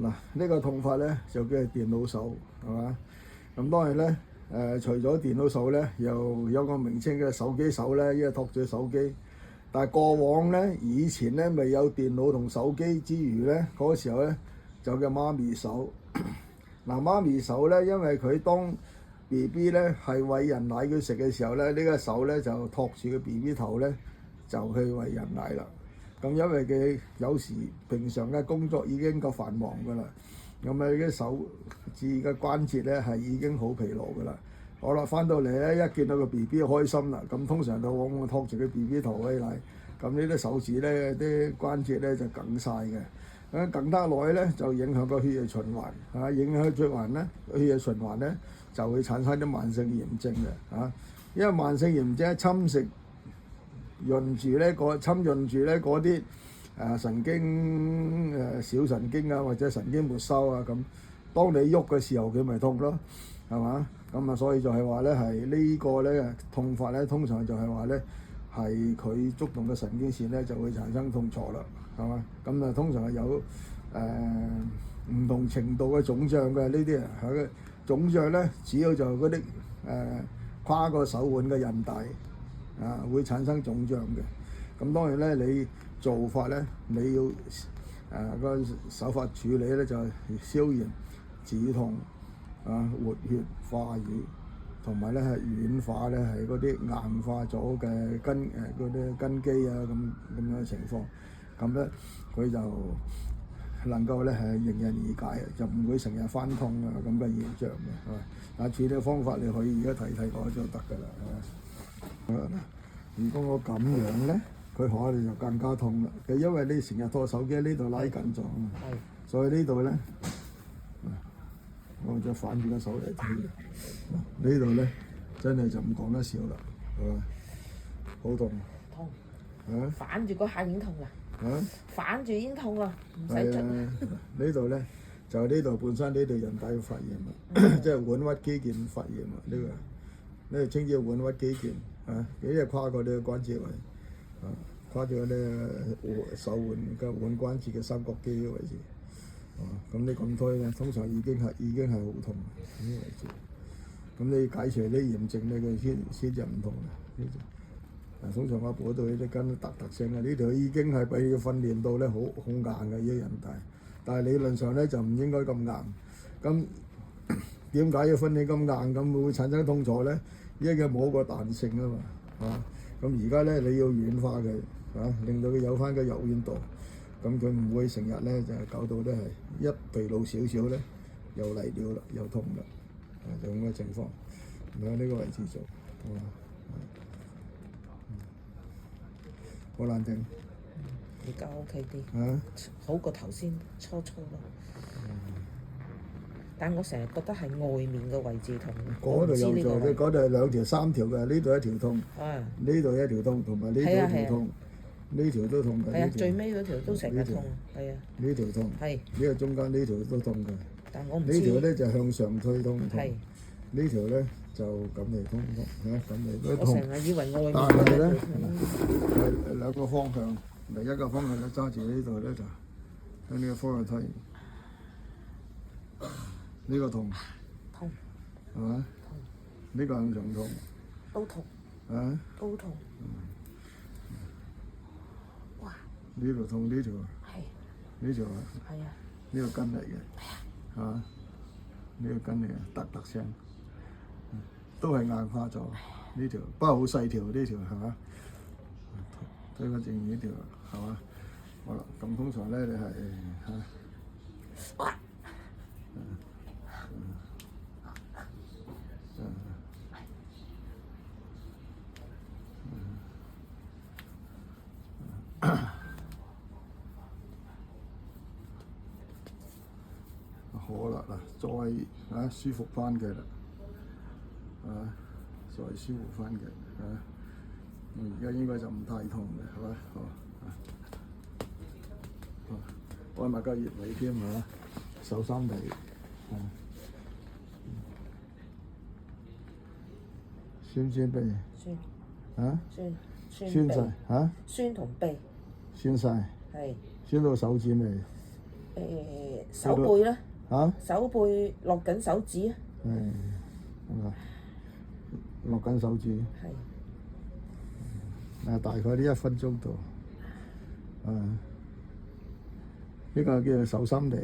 嗱，呢個痛法咧就叫電腦手，係嘛？咁當然咧，除咗電腦手咧，又有個名稱嘅手機手咧，因為托住手機。但係過往咧，以前咧未有電腦同手機之餘咧，嗰個時候咧就叫媽咪手。嗱，媽咪手咧，因為佢當 B B 咧係餵人奶佢食嘅時候咧，呢個手咧就托住個 B B 頭咧，就去餵人奶啦。咁因為佢有時平常嘅工作已經夠繁忙㗎啦，咁啊啲手指嘅關節咧係已經好疲勞㗎啦。好啦，翻到嚟咧一見到個 B B 開心啦，咁通常就往往托住個 B B 頭餵奶，咁呢啲手指咧啲關節咧就梗晒嘅。咁梗得耐咧就影響個血液循環，影響血環咧血液循環咧就會產生啲慢性炎症嘅，因為慢性炎症侵蝕潤住咧嗰啲神經小神經啊或者神經末梢啊咁，當你喐嘅時候佢咪痛咯，係嘛？咁啊所以就係話咧係呢個咧痛法咧通常就係話咧係佢觸動嘅神經線咧就會產生痛楚啦，係嘛？咁啊通常係有唔同程度嘅腫脹嘅呢啲啊，係腫脹咧主要就嗰啲跨過手腕嘅韌帶會產生腫脹嘅。咁當然咧你做法咧你要個手法處理咧就係消炎止痛活血化瘀，同埋咧係軟化咧係嗰啲硬化咗嘅嗰啲根基啊咁樣嘅情況，咁咧佢就能夠咧係迎刃而解，就唔會成日翻痛啊咁嘅現象嘅，係嘛？但處理方法你可以而家睇我就得㗎啦，係嘛？如果我咁樣咧，佢可能就更加痛啦。佢因為你成日拖手機呢度拉緊咗啊嘛，所以呢度咧，我就反住個手嚟睇。呢度咧真係就唔講得笑啦，係嘛？好痛。痛。反住嗰下已經痛啦。反住已經痛啦，唔使捽。呢度咧就呢度本身呢度韌帶發炎啊，即係腕屈肌腱發炎啊，呢個稱之為腕屈肌腱。呢啲跨過呢個關節位，跨咗呢手腕嘅腕關節嘅三角肌嘅位置，咁你咁推咧，通常已經係好痛呢個位置。咁你解除呢炎症咧，佢先至唔痛嘅。通常我補到呢啲筋突聲嘅，呢條已經係俾佢訓練到咧好硬嘅呢個韌帶，但係理論上咧就唔應該咁硬。咁點解要訓練咁硬？咁會產生痛楚咧？因為佢冇個彈性啊嘛，咁而家咧你要軟化佢，令到佢有翻個柔軟度，咁佢唔會成日咧就係搞到咧係一疲勞少少咧又嚟了啦，又痛啦，就咁嘅情況。喺呢個位置做，好難聽。而家 OK 啲，好過頭先初咯。但我成日覺得係外面嘅位置痛，嗰度有做嘅，嗰度係兩條三條嘅，呢度一條痛，呢度一條痛，同埋呢度一條痛，呢條都痛嘅。係啊，最尾嗰條都成日痛，係啊。呢條痛，呢個中間呢條都痛嘅。但我唔知。呢條咧就向上推痛，呢條咧就咁嚟痛咁嚟都痛。我成日以為外面但係咧係兩個方向，另一個方向咧揸住呢度咧就向呢個方向推。呢個痛，係嘛？呢個向上痛，都痛，都痛。哇！呢度痛，呢條，呢條係啊，呢個筋嚟嘅，係嘛？呢個筋嚟嘅，突聲，都係硬化咗呢條，不過好細條呢條係嘛？推翻正呢條係嘛？好啦，咁通常咧你係嚇。好啦，嗱，再舒服翻嘅啦，再舒服翻嘅，而家應該就唔太痛嘅，係嘛？好，按埋個穴位添嚇，手三尾，酸唔酸鼻？酸。酸晒酸同鼻。酸晒。係。酸到手指尾。手背咧，嚇，手背落緊手指啊，係啊，落緊手指，係大概呢1分鐘度，呢個叫做手心地，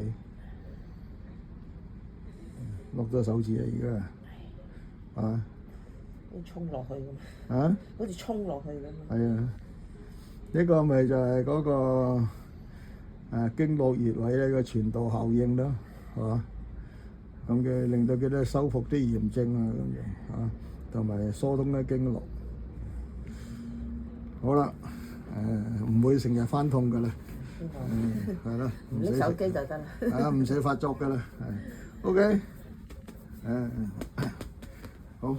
落咗手指啊而家，好似衝落去咁，好似衝落去咁。係啊，呢個咪就係嗰個經絡穴位呢個傳導效應咯，係嘛？咁嘅令到佢咧修復啲炎症啊咁樣同埋疏通啲經絡。好啦，唔會成日翻痛噶啦，係啦，唔拎手機就得啦。唔使發作噶啦，OK，好。